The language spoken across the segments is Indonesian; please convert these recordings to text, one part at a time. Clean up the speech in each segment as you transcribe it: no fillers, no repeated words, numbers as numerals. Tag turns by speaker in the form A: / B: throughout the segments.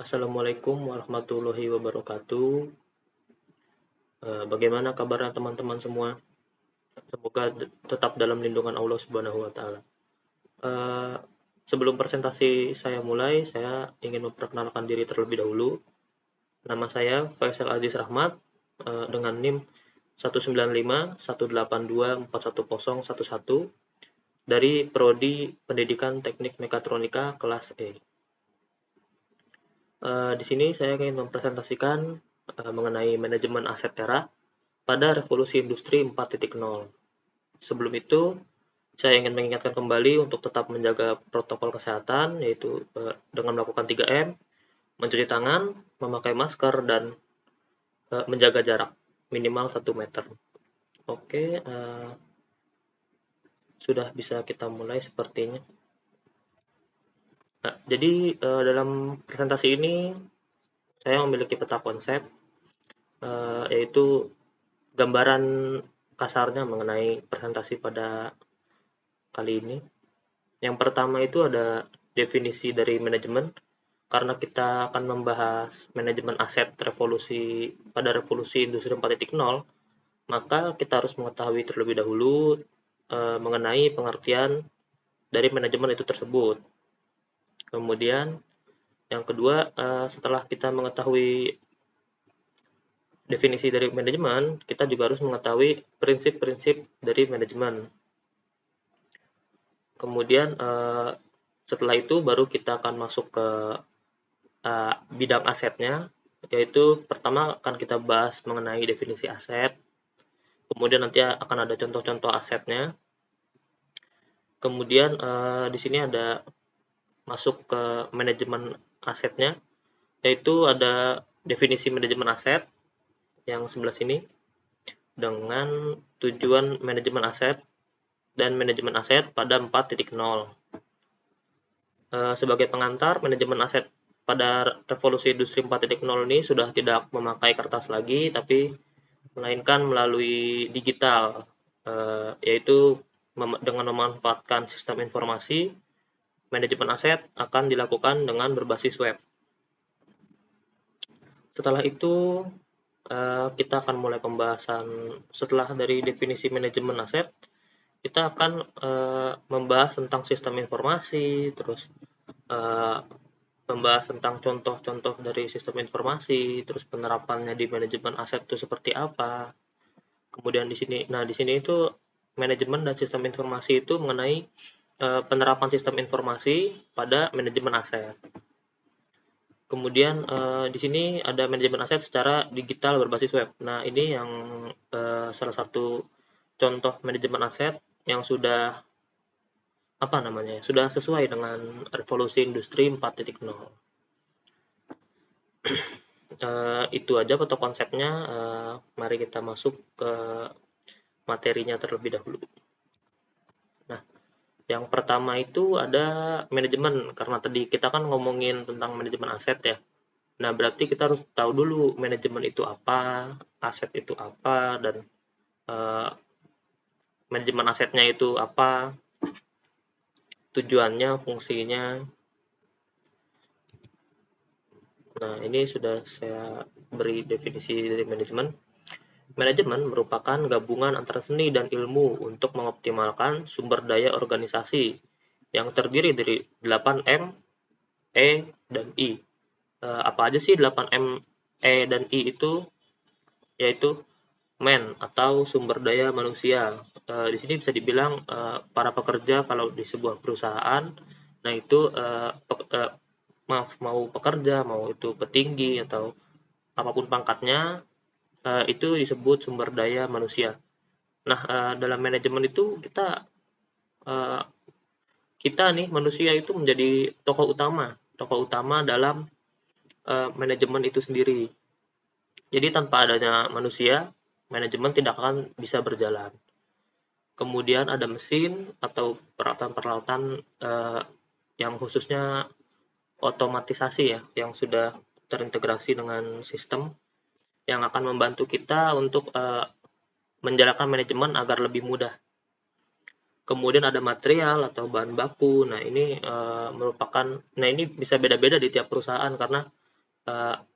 A: Assalamualaikum warahmatullahi wabarakatuh. Bagaimana kabarnya teman-teman semua? Semoga tetap dalam lindungan Allah Subhanahu wa taala. Eh, Sebelum presentasi saya mulai, saya ingin memperkenalkan diri terlebih dahulu. Nama saya Faisal Aziz Rahmat, dengan NIM 19518241011 dari Prodi Pendidikan Teknik Mekatronika kelas E. Di sini saya ingin mempresentasikan mengenai manajemen aset era pada revolusi industri 4.0. Sebelum itu, saya ingin mengingatkan kembali untuk tetap menjaga protokol kesehatan, yaitu dengan melakukan 3M, mencuci tangan, memakai masker, dan menjaga jarak minimal 1 meter. Oke, sudah bisa kita mulai sepertinya. Nah, jadi dalam presentasi ini, saya memiliki peta konsep, yaitu gambaran kasarnya mengenai presentasi pada kali ini. Yang pertama itu ada definisi dari manajemen, karena kita akan membahas manajemen aset pada revolusi industri 4.0, maka kita harus mengetahui terlebih dahulu mengenai pengertian dari manajemen itu tersebut. Kemudian yang kedua, setelah kita mengetahui definisi dari manajemen, kita juga harus mengetahui prinsip-prinsip dari manajemen. Kemudian setelah itu baru kita akan masuk ke bidang asetnya, yaitu pertama akan kita bahas mengenai definisi aset, kemudian nanti akan ada contoh-contoh asetnya, kemudian di sini ada masuk ke manajemen asetnya, yaitu ada definisi manajemen aset yang sebelah sini, dengan tujuan manajemen aset dan manajemen aset pada 4.0. Sebagai pengantar, manajemen aset pada revolusi industri 4.0 ini sudah tidak memakai kertas lagi, tapi melainkan melalui digital, yaitu dengan memanfaatkan sistem informasi. Manajemen aset akan dilakukan dengan berbasis web. Setelah itu, kita akan mulai pembahasan. Setelah dari definisi manajemen aset, kita akan membahas tentang sistem informasi, terus membahas tentang contoh-contoh dari sistem informasi, terus penerapannya di manajemen aset itu seperti apa. Kemudian di sini itu manajemen dan sistem informasi itu mengenai penerapan sistem informasi pada manajemen aset. Kemudian di sini ada manajemen aset secara digital berbasis web. Nah, ini yang salah satu contoh manajemen aset yang sudah sudah sesuai dengan revolusi industri 4.0. Itu aja foto konsepnya. Mari kita masuk ke materinya terlebih dahulu. Nah, yang pertama itu ada manajemen, karena tadi kita kan ngomongin tentang manajemen aset ya. Nah, berarti kita harus tahu dulu manajemen itu apa, aset itu apa, dan manajemen asetnya itu apa, tujuannya, fungsinya. Nah, ini sudah saya beri definisi dari manajemen. Manajemen merupakan gabungan antara seni dan ilmu untuk mengoptimalkan sumber daya organisasi yang terdiri dari 8M, E, dan I. Apa aja sih 8M, E, dan I itu? Yaitu man atau sumber daya manusia. Di sini bisa dibilang para pekerja kalau di sebuah perusahaan, nah itu mau pekerja, mau itu petinggi atau apapun pangkatnya, itu disebut sumber daya manusia. Nah, dalam manajemen itu kita nih manusia itu menjadi tokoh utama dalam manajemen itu sendiri. Jadi tanpa adanya manusia, manajemen tidak akan bisa berjalan. Kemudian ada mesin atau peralatan-peralatan yang khususnya otomatisasi ya, yang sudah terintegrasi dengan sistem yang akan membantu kita untuk menjalankan manajemen agar lebih mudah. Kemudian ada material atau bahan baku. Nah, ini ini bisa beda-beda di tiap perusahaan, karena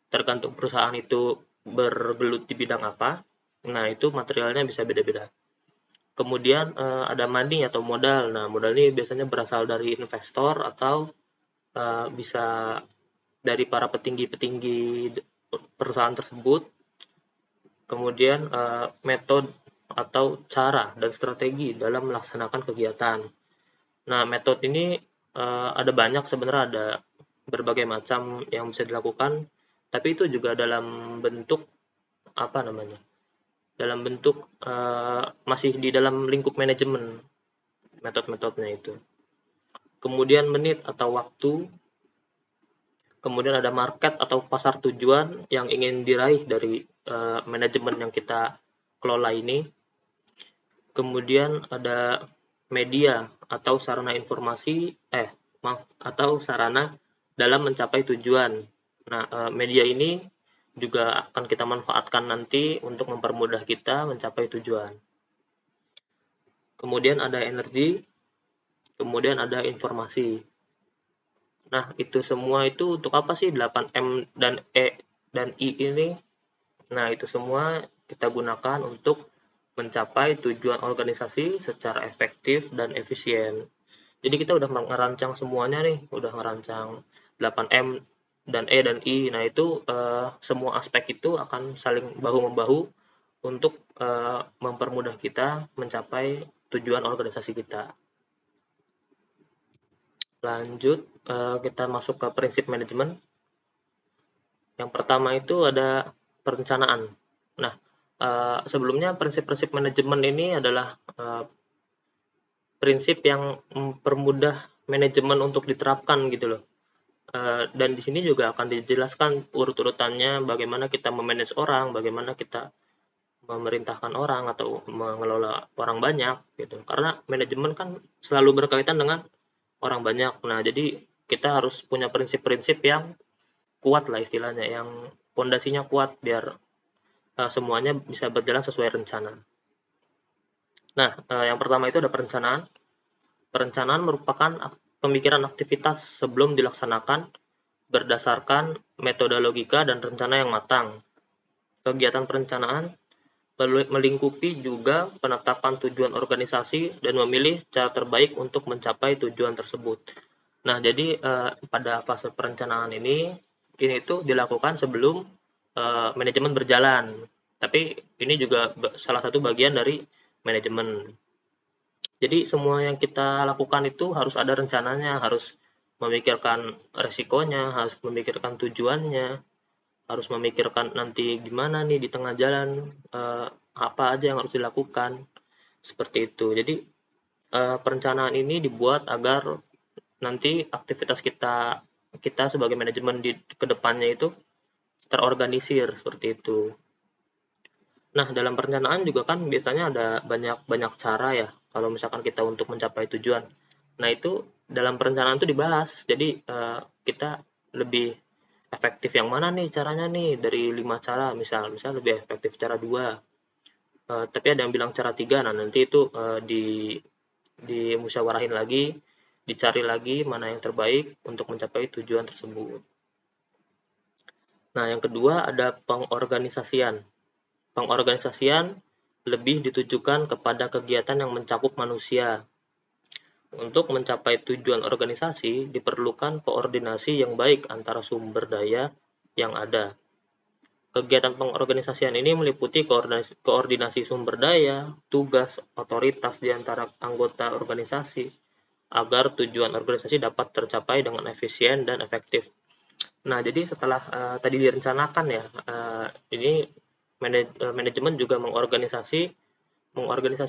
A: tergantung perusahaan itu bergelut di bidang apa. Nah, itu materialnya bisa beda-beda. Kemudian ada money atau modal. Nah, modal ini biasanya berasal dari investor atau bisa dari para petinggi-petinggi perusahaan tersebut. Kemudian metode atau cara dan strategi dalam melaksanakan kegiatan. Nah, metode ini ada banyak sebenarnya, ada berbagai macam yang bisa dilakukan, tapi itu juga dalam bentuk apa namanya? Dalam bentuk masih di dalam lingkup manajemen metode-metodenya itu. Kemudian menit atau waktu, kemudian ada market atau pasar tujuan yang ingin diraih dari manajemen yang kita kelola ini. Kemudian ada media atau sarana informasi atau sarana dalam mencapai tujuan. Nah, media ini juga akan kita manfaatkan nanti untuk mempermudah kita mencapai tujuan. Kemudian ada energi, kemudian ada informasi. Nah, itu semua itu untuk apa sih 8M dan E dan I ini? Nah, itu semua kita gunakan untuk mencapai tujuan organisasi secara efektif dan efisien. Jadi kita udah ngerancang semuanya nih, udah ngerancang 8M dan E dan I. Nah, itu semua aspek itu akan saling bahu-membahu untuk mempermudah kita mencapai tujuan organisasi kita. Lanjut, kita masuk ke prinsip manajemen. Yang pertama itu ada perencanaan. Nah, sebelumnya prinsip-prinsip manajemen ini adalah prinsip yang mempermudah manajemen untuk diterapkan gitu loh. Dan di sini juga akan dijelaskan urut-urutannya bagaimana kita memanage orang, bagaimana kita memerintahkan orang atau mengelola orang banyak gitu. Karena manajemen kan selalu berkaitan dengan orang banyak. Nah, jadi kita harus punya prinsip-prinsip yang kuat lah istilahnya, yang pondasinya kuat biar semuanya bisa berjalan sesuai rencana. Nah, yang pertama itu ada perencanaan. Perencanaan merupakan pemikiran aktivitas sebelum dilaksanakan berdasarkan metode logika dan rencana yang matang. Kegiatan perencanaan melingkupi juga penetapan tujuan organisasi dan memilih cara terbaik untuk mencapai tujuan tersebut. Nah, jadi pada fase perencanaan ini itu dilakukan sebelum manajemen berjalan. Tapi ini juga salah satu bagian dari manajemen. Jadi semua yang kita lakukan itu harus ada rencananya, harus memikirkan resikonya, harus memikirkan tujuannya, harus memikirkan nanti gimana nih di tengah jalan, apa aja yang harus dilakukan, seperti itu. Jadi perencanaan ini dibuat agar nanti aktivitas kita sebagai manajemen di kedepannya itu terorganisir seperti itu. Nah, dalam perencanaan juga kan biasanya ada banyak cara ya, kalau misalkan kita untuk mencapai tujuan. Nah, itu dalam perencanaan itu dibahas. Jadi, kita lebih efektif yang mana nih caranya nih dari 5 cara, misal lebih efektif cara 2, tapi ada yang bilang cara 3. Nah, nanti itu dimusyawarahin lagi, dicari lagi mana yang terbaik untuk mencapai tujuan tersebut. Nah, yang kedua ada pengorganisasian. Pengorganisasian lebih ditujukan kepada kegiatan yang mencakup manusia. Untuk mencapai tujuan organisasi, diperlukan koordinasi yang baik antara sumber daya yang ada. Kegiatan pengorganisasian ini meliputi koordinasi sumber daya, tugas, otoritas di antara anggota organisasi, agar tujuan organisasi dapat tercapai dengan efisien dan efektif. Nah, jadi setelah tadi direncanakan ya, ini manajemen juga mengorganisasi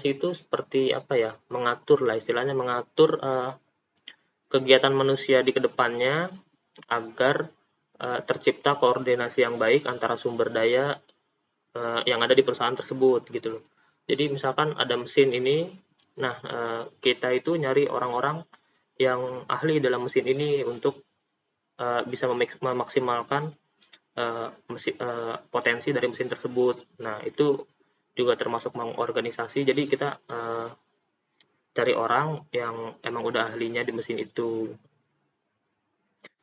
A: itu seperti apa ya, mengatur lah istilahnya, mengatur kegiatan manusia di kedepannya agar tercipta koordinasi yang baik antara sumber daya yang ada di perusahaan tersebut gitu loh. Jadi misalkan ada mesin ini, nah kita itu nyari orang-orang yang ahli dalam mesin ini untuk bisa memaksimalkan potensi dari mesin tersebut. Nah, itu juga termasuk mengorganisasi. Jadi kita cari orang yang emang udah ahlinya di mesin itu.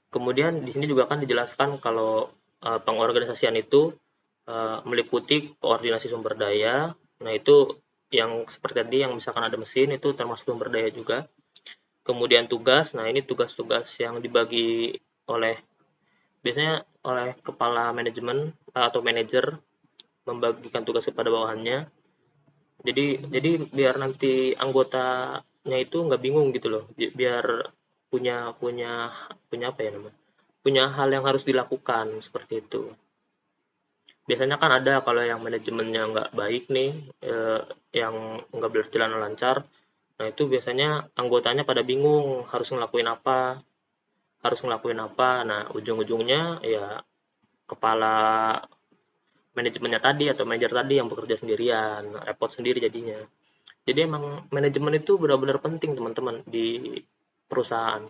A: Kemudian di sini juga kan dijelaskan kalau pengorganisasian itu meliputi koordinasi sumber daya. Nah, itu yang seperti tadi, yang misalkan ada mesin itu termasuk sumber daya juga. Kemudian tugas, nah ini tugas-tugas yang dibagi oleh biasanya oleh kepala manajemen atau manajer, membagikan tugas kepada bawahannya. Jadi biar nanti anggotanya itu nggak bingung gitu loh, biar punya punya punya apa ya namanya, punya hal yang harus dilakukan seperti itu. Biasanya kan ada kalau yang manajemennya nggak baik nih, yang nggak berjalan lancar, nah itu biasanya anggotanya pada bingung harus ngelakuin apa. Nah, ujung-ujungnya ya kepala manajemennya tadi atau manajer tadi yang bekerja sendirian, repot sendiri jadinya. Jadi emang manajemen itu benar-benar penting teman-teman di perusahaan.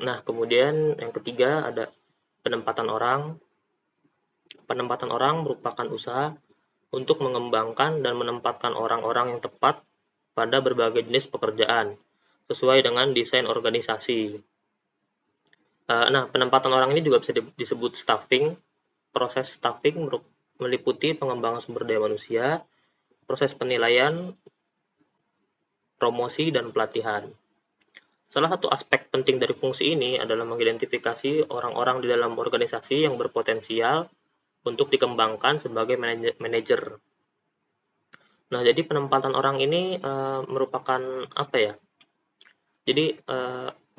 A: Nah, kemudian yang ketiga ada penempatan orang. Penempatan orang merupakan usaha untuk mengembangkan dan menempatkan orang-orang yang tepat pada berbagai jenis pekerjaan sesuai dengan desain organisasi. Nah, penempatan orang ini juga bisa disebut staffing. Proses staffing meliputi pengembangan sumber daya manusia, proses penilaian, promosi, dan pelatihan. Salah satu aspek penting dari fungsi ini adalah mengidentifikasi orang-orang di dalam organisasi yang berpotensial untuk dikembangkan sebagai manajer. Nah, jadi penempatan orang ini merupakan apa ya? Jadi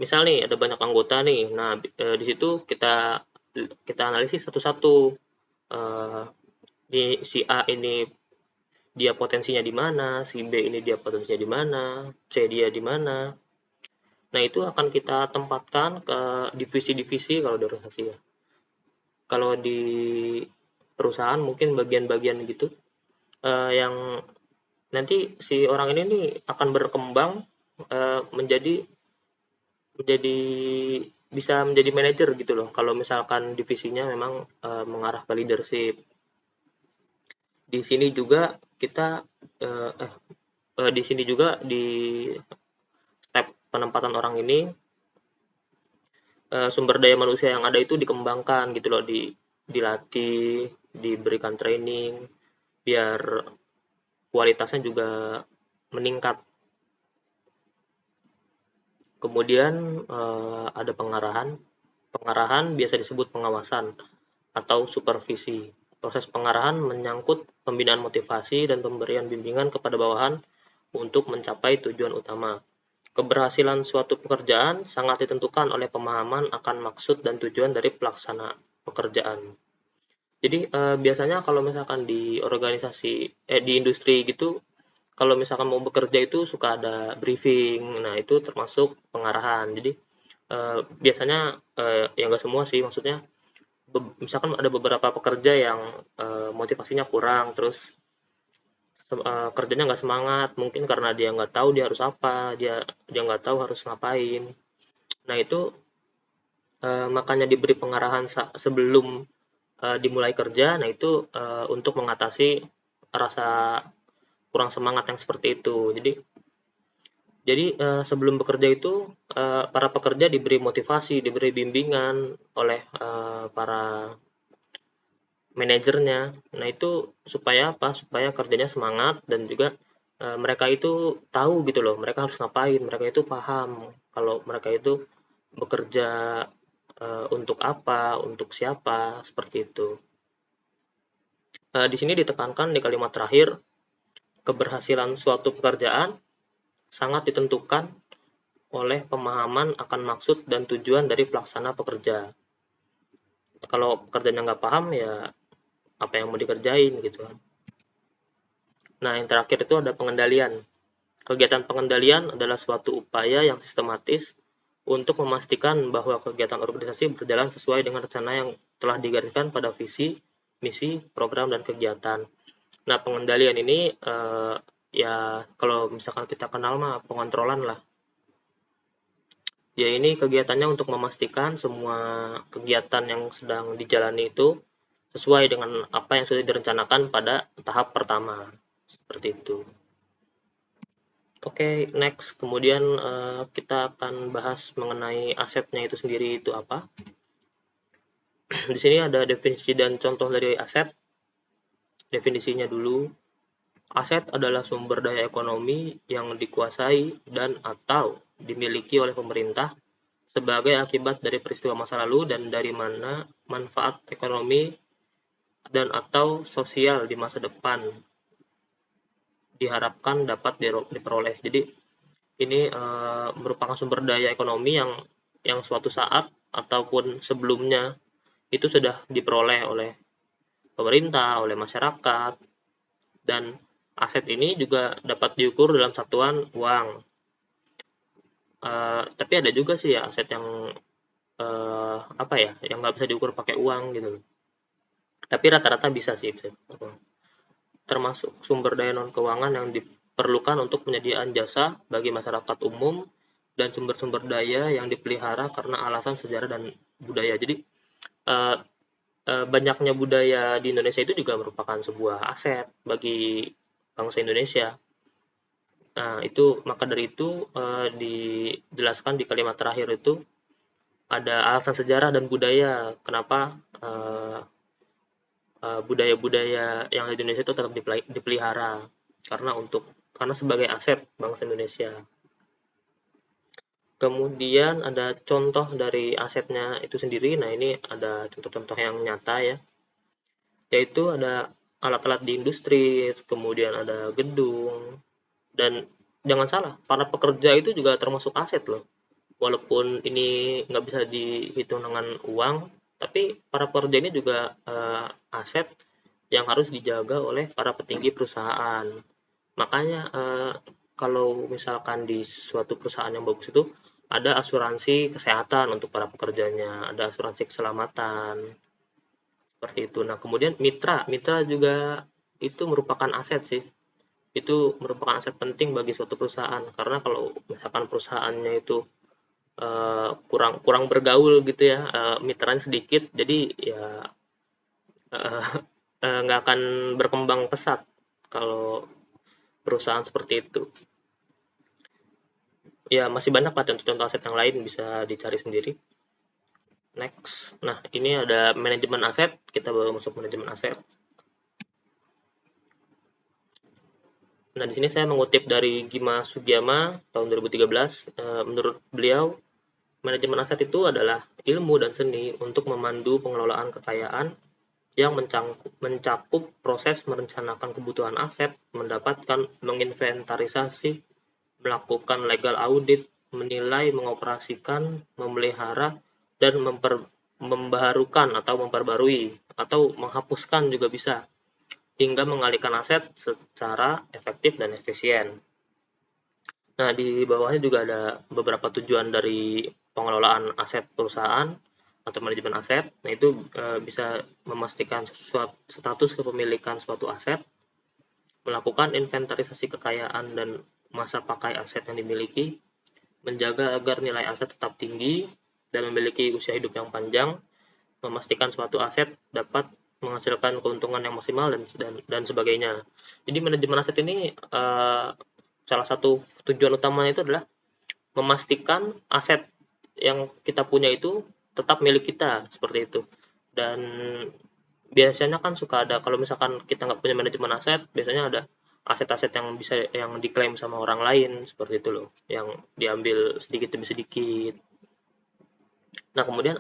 A: misal nih ada banyak anggota nih. Nah, di situ kita analisis satu-satu. Di si A ini dia potensinya di mana, si B ini dia potensinya di mana, C dia di mana. Nah, itu akan kita tempatkan ke divisi-divisi kalau di organisasi ya. Kalau di perusahaan mungkin bagian-bagian gitu, yang nanti si orang ini nih akan berkembang menjadi menjadi bisa menjadi manajer gitu loh. Kalau misalkan divisinya memang mengarah ke leadership. Di sini juga kita di sini juga di step penempatan orang ini sumber daya manusia yang ada itu dikembangkan gitu loh, dilatih, diberikan training biar kualitasnya juga meningkat. Kemudian ada pengarahan. Pengarahan biasa disebut pengawasan atau supervisi. Proses pengarahan menyangkut pembinaan motivasi dan pemberian bimbingan kepada bawahan untuk mencapai tujuan utama. Keberhasilan suatu pekerjaan sangat ditentukan oleh pemahaman akan maksud dan tujuan dari pelaksana pekerjaan. Jadi biasanya kalau misalkan di organisasi, di industri gitu, kalau misalkan mau bekerja itu suka ada briefing. Nah, itu termasuk pengarahan. Jadi biasanya ya nggak semua sih, maksudnya misalkan ada beberapa pekerja yang motivasinya kurang, terus kerjanya nggak semangat, mungkin karena dia nggak tahu dia harus apa, dia nggak tahu harus ngapain. Nah, itu makanya diberi pengarahan sebelum dimulai kerja. Nah, itu untuk mengatasi rasa kurang semangat yang seperti itu. Jadi sebelum bekerja itu para pekerja diberi motivasi, diberi bimbingan oleh para manajernya. Nah, itu supaya apa? Supaya kerjanya semangat dan juga mereka itu tahu gitu loh, mereka harus ngapain, mereka itu paham kalau mereka itu bekerja untuk apa, untuk siapa, seperti itu. Di sini ditekankan di kalimat terakhir, keberhasilan suatu pekerjaan sangat ditentukan oleh pemahaman akan maksud dan tujuan dari pelaksana pekerja. Kalau pekerjaannya nggak paham, ya apa yang mau dikerjain gitu kan. Nah, yang terakhir itu ada pengendalian. Kegiatan pengendalian adalah suatu upaya yang sistematis untuk memastikan bahwa kegiatan organisasi berjalan sesuai dengan rencana yang telah digariskan pada visi, misi, program, dan kegiatan. Nah, pengendalian ini ya kalau misalkan kita kenal mah pengontrolan lah. Ya, ini kegiatannya untuk memastikan semua kegiatan yang sedang dijalani itu sesuai dengan apa yang sudah direncanakan pada tahap pertama. Seperti itu. Oke, next. Kemudian kita akan bahas mengenai asetnya itu sendiri itu apa. Di sini ada definisi dan contoh dari aset. Definisinya dulu, aset adalah sumber daya ekonomi yang dikuasai dan/atau dimiliki oleh pemerintah sebagai akibat dari peristiwa masa lalu dan dari mana manfaat ekonomi dan/atau sosial di masa depan diharapkan dapat diperoleh. Jadi ini merupakan sumber daya ekonomi yang suatu saat ataupun sebelumnya itu sudah diperoleh oleh pemerintah, oleh masyarakat, dan aset ini juga dapat diukur dalam satuan uang. Tapi ada juga sih ya aset yang apa ya, yang nggak bisa diukur pakai uang gitu loh. Tapi rata-rata bisa sih, termasuk sumber daya non keuangan yang diperlukan untuk penyediaan jasa bagi masyarakat umum dan sumber-sumber daya yang dipelihara karena alasan sejarah dan budaya. Jadi eh, banyaknya budaya di Indonesia itu juga merupakan sebuah aset bagi bangsa Indonesia. Nah, itu maka dari itu dijelaskan di kalimat terakhir itu ada alasan sejarah dan budaya kenapa budaya-budaya yang di Indonesia itu tetap dipelihara karena sebagai aset bangsa Indonesia. Kemudian ada contoh dari asetnya itu sendiri. Nah, ini ada contoh-contoh yang nyata ya, yaitu ada alat-alat di industri, kemudian ada gedung, dan jangan salah, para pekerja itu juga termasuk aset loh. Walaupun ini nggak bisa dihitung dengan uang, tapi para pekerja ini juga aset yang harus dijaga oleh para petinggi perusahaan. Makanya kalau misalkan di suatu perusahaan yang bagus itu ada asuransi kesehatan untuk para pekerjanya, ada asuransi keselamatan, seperti itu. Nah, kemudian mitra juga itu merupakan aset sih. Itu merupakan aset penting bagi suatu perusahaan karena kalau misalkan perusahaannya itu kurang kurang bergaul gitu ya, mitranya sedikit, jadi ya eh, nggak akan berkembang pesat kalau perusahaan seperti itu. Ya masih banyak lah contoh-contoh aset yang lain bisa dicari sendiri. Next, nah ini ada manajemen aset, kita baru masuk manajemen aset. Nah di sini saya mengutip dari Gima Sugiyama tahun 2013. Menurut beliau, manajemen aset itu adalah ilmu dan seni untuk memandu pengelolaan kekayaan yang mencakup proses merencanakan kebutuhan aset, mendapatkan, menginventarisasi, melakukan legal audit, menilai, mengoperasikan, memelihara, dan membaharukan atau memperbarui atau menghapuskan juga bisa, hingga mengalihkan aset secara efektif dan efisien. Nah, di bawahnya juga ada beberapa tujuan dari pengelolaan aset perusahaan atau manajemen aset. Nah, itu bisa memastikan status kepemilikan suatu aset, melakukan inventarisasi kekayaan dan masa pakai aset yang dimiliki, menjaga agar nilai aset tetap tinggi dan memiliki usia hidup yang panjang, memastikan suatu aset dapat menghasilkan keuntungan yang maksimal dan sebagainya. Jadi manajemen aset ini salah satu tujuan utamanya itu adalah memastikan aset yang kita punya itu tetap milik kita seperti itu. Dan biasanya kan suka ada kalau misalkan kita nggak punya manajemen aset, biasanya ada aset-aset yang bisa yang diklaim sama orang lain seperti itu loh, yang diambil sedikit demi sedikit. Nah, kemudian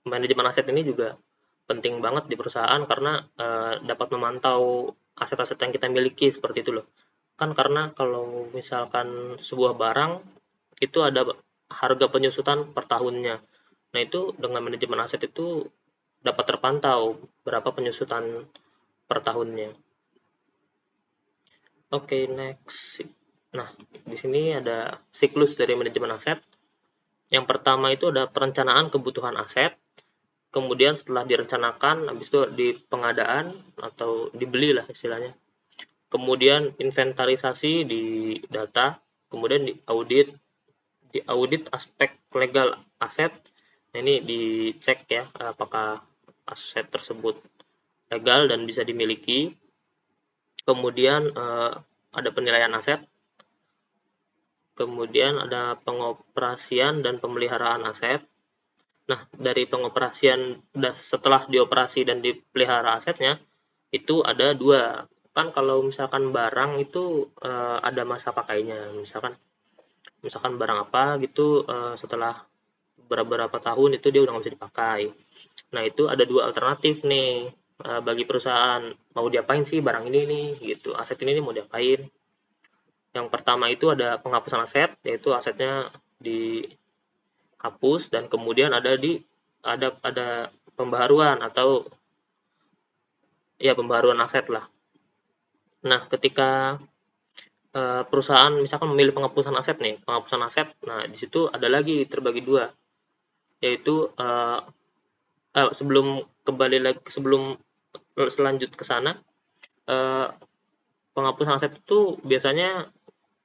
A: manajemen aset ini juga penting banget di perusahaan karena dapat memantau aset-aset yang kita miliki seperti itu loh. Kan karena kalau misalkan sebuah barang itu ada harga penyusutan per tahunnya. Nah, itu dengan manajemen aset itu dapat terpantau berapa penyusutan per tahunnya. Oke, next. Nah, di sini ada siklus dari manajemen aset. Yang pertama itu ada perencanaan kebutuhan aset. Kemudian setelah direncanakan, habis itu di pengadaan atau dibeli lah istilahnya. Kemudian inventarisasi di data, kemudian di audit aspek legal aset. Nah, ini dicek ya apakah aset tersebut legal dan bisa dimiliki. Kemudian ada penilaian aset. kemudian ada pengoperasian dan pemeliharaan aset. Nah, dari pengoperasian setelah dioperasi dan dipelihara asetnya, itu ada dua. Kan kalau misalkan barang itu ada masa pakainya. Misalkan barang apa gitu setelah beberapa tahun itu dia udah nggak bisa dipakai. Nah, itu ada dua alternatif nih bagi perusahaan. Mau diapain sih barang ini nih gitu. Aset ini nih mau diapain? Yang pertama itu ada penghapusan aset, yaitu asetnya dihapus, dan kemudian ada pembaharuan atau ya pembaharuan aset lah. Nah, ketika perusahaan misalkan memilih penghapusan aset nih, penghapusan aset, nah di situ ada lagi terbagi dua, yaitu sebelum selanjut ke sana, eh, penghapusan aset itu biasanya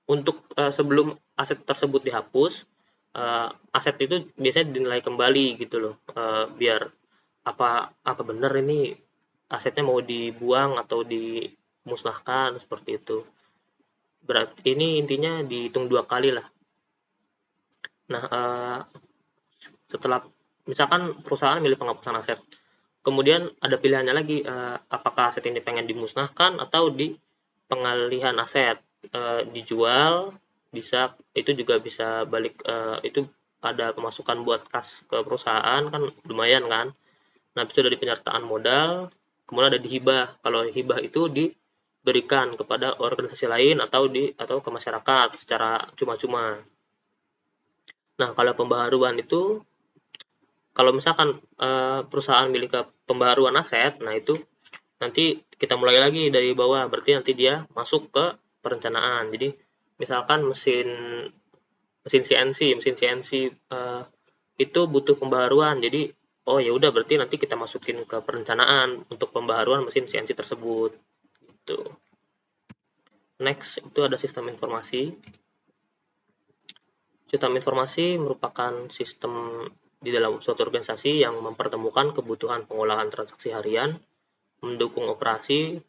A: untuk sebelum aset tersebut dihapus, aset itu biasanya dinilai kembali gitu loh, biar apa benar ini asetnya mau dibuang atau dimusnahkan seperti itu. Berarti ini intinya dihitung dua kali lah. Nah, setelah misalkan perusahaan milih penghapusan aset, kemudian ada pilihannya lagi, apakah aset ini pengen dimusnahkan atau di pengalihan aset, dijual, bisa itu juga bisa balik, itu ada pemasukan buat kas ke perusahaan kan lumayan kan. Nah, itu dari penyertaan modal, kemudian ada dihibah. Kalau hibah itu diberikan kepada organisasi lain atau ke masyarakat secara cuma-cuma. Nah, kalau pembaharuan itu, kalau misalkan perusahaan milik ke pembaharuan aset, nah itu nanti kita mulai lagi dari bawah, berarti nanti dia masuk ke perencanaan. Jadi misalkan mesin CNC itu butuh pembaharuan. Jadi oh ya udah berarti nanti kita masukin ke perencanaan untuk pembaharuan mesin CNC tersebut. Gitu. Next itu ada sistem informasi. Sistem informasi merupakan sistem di dalam suatu organisasi yang mempertemukan kebutuhan pengolahan transaksi harian, mendukung operasi,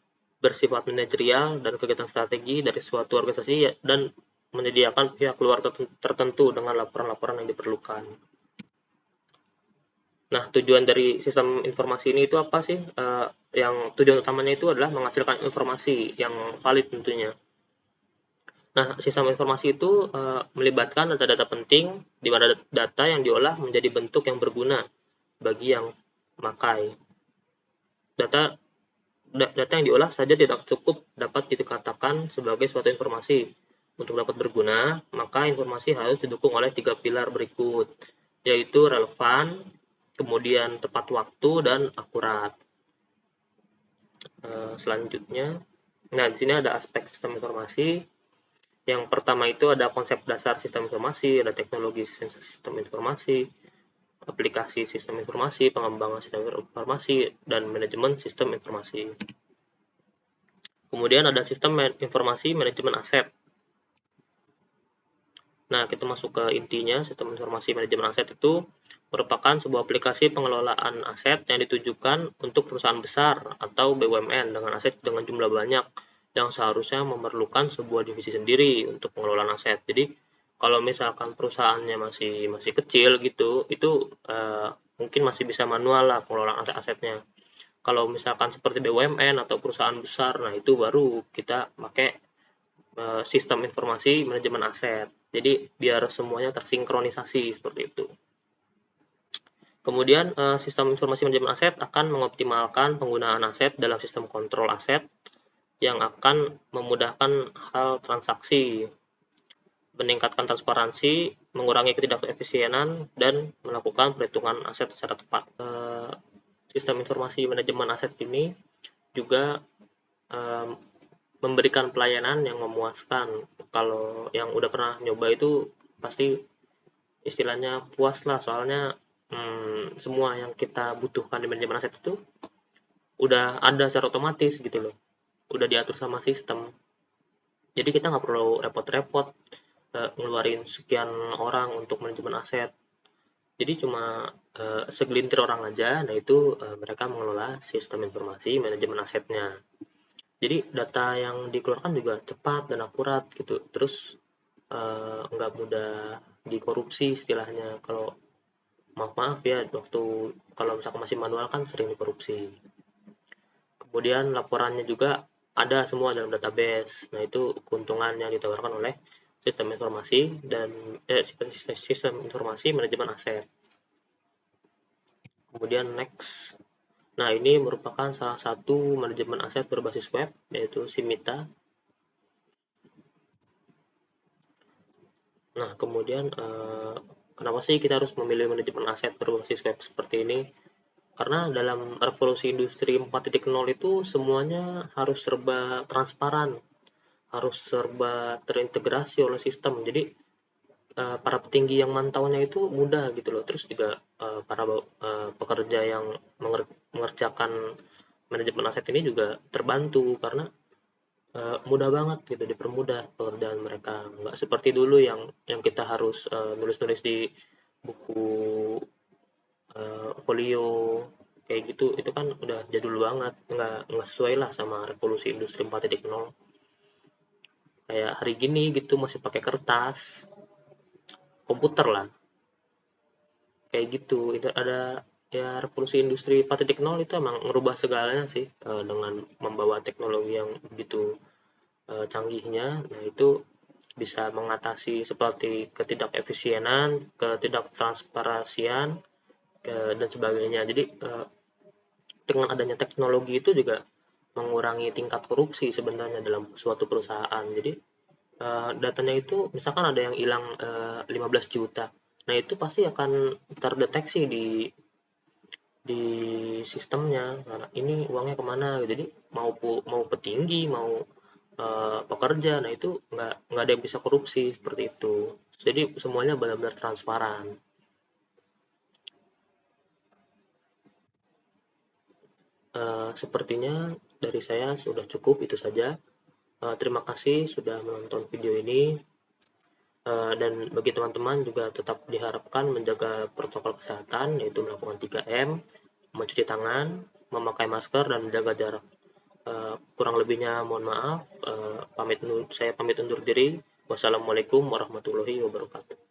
A: bersifat manajerial dan kegiatan strategi dari suatu organisasi, dan menyediakan pihak luar tertentu dengan laporan-laporan yang diperlukan. Nah, tujuan dari sistem informasi ini itu apa sih? Yang tujuan utamanya itu adalah menghasilkan informasi yang valid tentunya. Nah, sistem informasi itu melibatkan data-data penting, di mana data yang diolah menjadi bentuk yang berguna bagi yang memakai. Data yang diolah saja tidak cukup dapat dikatakan sebagai suatu informasi. Untuk dapat berguna, maka informasi harus didukung oleh 3 pilar berikut, yaitu relevan, kemudian tepat waktu, dan akurat. Selanjutnya, nah di sini ada aspek sistem informasi. Yang pertama itu ada konsep dasar sistem informasi, ada teknologi sistem informasi, aplikasi sistem informasi, pengembangan sistem informasi, dan manajemen sistem informasi. Kemudian ada sistem informasi manajemen aset. Nah, kita masuk ke intinya. Sistem informasi manajemen aset itu merupakan sebuah aplikasi pengelolaan aset yang ditujukan untuk perusahaan besar atau BUMN dengan aset dengan jumlah banyak yang seharusnya memerlukan sebuah divisi sendiri untuk pengelolaan aset. Jadi, kalau misalkan perusahaannya masih kecil gitu, itu mungkin masih bisa manual lah pengelolaan aset-asetnya. Kalau misalkan seperti BUMN atau perusahaan besar, nah itu baru kita pakai sistem informasi manajemen aset. Jadi biar semuanya tersinkronisasi seperti itu. Kemudian sistem informasi manajemen aset akan mengoptimalkan penggunaan aset dalam sistem kontrol aset yang akan memudahkan hal transaksi, meningkatkan transparansi, mengurangi ketidakefisienan, dan melakukan perhitungan aset secara tepat. Sistem informasi manajemen aset ini juga memberikan pelayanan yang memuaskan. Kalau yang udah pernah nyoba itu pasti istilahnya puas lah, soalnya semua yang kita butuhkan di manajemen aset itu udah ada secara otomatis gitu loh, udah diatur sama sistem. Jadi kita nggak perlu repot-repot ngeluarin sekian orang untuk manajemen aset. Jadi cuma segelintir orang aja, nah itu mereka mengelola sistem informasi manajemen asetnya. Jadi data yang dikeluarkan juga cepat dan akurat gitu. Terus nggak mudah dikorupsi istilahnya. Kalau maaf ya, waktu kalau misalkan masih manual kan sering dikorupsi. Kemudian laporannya juga ada semua dalam database. Nah, itu keuntungan yang ditawarkan oleh sistem informasi dan sistem informasi manajemen aset. Kemudian next. Nah, ini merupakan salah satu manajemen aset berbasis web, yaitu Simita. Nah, kemudian kenapa sih kita harus memilih manajemen aset berbasis web seperti ini? Karena dalam revolusi industri 4.0 itu semuanya harus serba transparan, harus serba terintegrasi oleh sistem. Jadi para petinggi yang mantaunya itu mudah gitu loh. Terus juga para pekerja yang mengerjakan manajemen aset ini juga terbantu karena mudah banget gitu, dipermudah pekerjaan mereka. Nggak seperti dulu yang kita harus nulis-nulis di buku folio kayak gitu. Itu kan udah jadul banget, nggak sesuai lah sama revolusi industri 4.0. Kayak hari gini gitu masih pakai kertas, komputer lah, kayak gitu. Itu ada ya, revolusi industri 4.0 itu emang ngerubah segalanya sih, dengan membawa teknologi yang begitu canggihnya. Nah, itu bisa mengatasi seperti ketidakefisienan, ketidaktransparansian, dan sebagainya. Jadi dengan adanya teknologi itu juga mengurangi tingkat korupsi sebenarnya dalam suatu perusahaan. Jadi datanya itu misalkan ada yang hilang 15 juta. Nah, itu pasti akan terdeteksi di sistemnya. Nah, ini uangnya kemana? Jadi mau petinggi, mau pekerja, nah itu nggak ada yang bisa korupsi seperti itu. Jadi semuanya benar-benar transparan. Sepertinya dari saya sudah cukup, itu saja. Terima kasih sudah menonton video ini. Dan bagi teman-teman juga tetap diharapkan menjaga protokol kesehatan, yaitu melakukan 3M, mencuci tangan, memakai masker, dan menjaga jarak. Kurang lebihnya mohon maaf. Saya pamit undur diri. Wassalamualaikum warahmatullahi wabarakatuh.